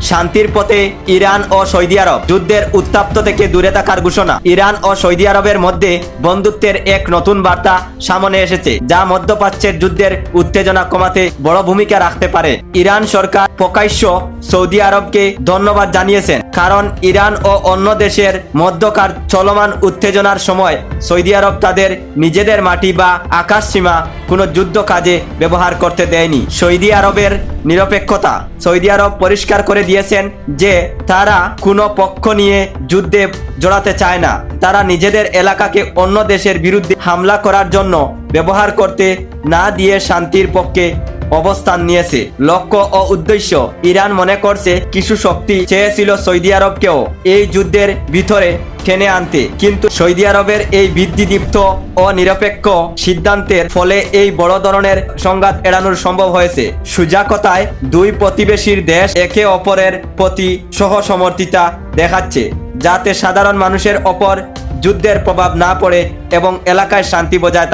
শান্তির পথে ইরান ও সৌদি আরব, যুদ্ধের উত্তপ্ত থেকে দূরে থাকার ঘোষণা। ইরান ও সৌদি আরবের মধ্যে বন্ধুত্বের এক নতুন বার্তা সামনে এসেছে, যা মধ্যপ্রাচ্যের যুদ্ধের উত্তেজনা কমাতে বড় ভূমিকা রাখতে পারে। ইরান সরকার প্রকাশ্য সৌদি আরবকে ধন্যবাদ জানিয়েছেন, কারণ ইরান ও অন্য দেশের মধ্যকার চলমান উত্তেজনার সময় সৌদি আরব তাদের নিজেদের মাটি বা আকাশ সীমা কোনো যুদ্ধ কাজে ব্যবহার করতে দেয়নি। সৌদি আরবের নিরপেক্ষতা। সৌদি আরব পরিষ্কার করে দিয়েছেন যে তারা কোনো পক্ষ নিয়ে যুদ্ধে জড়াতে চায় না। তারা নিজেদের এলাকাকে অন্য দেশের বিরুদ্ধে হামলা করার জন্য ব্যবহার করতে না দিয়ে শান্তির পক্ষে অবস্থান নিয়েছে। লক্ষ্য ও উদ্দেশ্য। ইরান মনে করছে কিছু শক্তি চেয়েছিল সৌদি আরবকেও এই যুদ্ধের ভিতরে টেনে আনতে, কিন্তু সৌদি আরবের এই বৃদ্ধিদীপ্ত ও নিরপেক্ষ সিদ্ধান্তের ফলে এই বড় ধরনের সংঘাত এড়ানো সম্ভব হয়েছে। সোজা কথায় দুই প্রতিবেশীর দেশ একে অপরের প্রতি সহসমর্থিতা দেখাচ্ছে, যাতে সাধারণ মানুষের ওপর যুদ্ধের প্রভাব না পড়ে এবং এলাকায় শান্তি বজায় থাকে।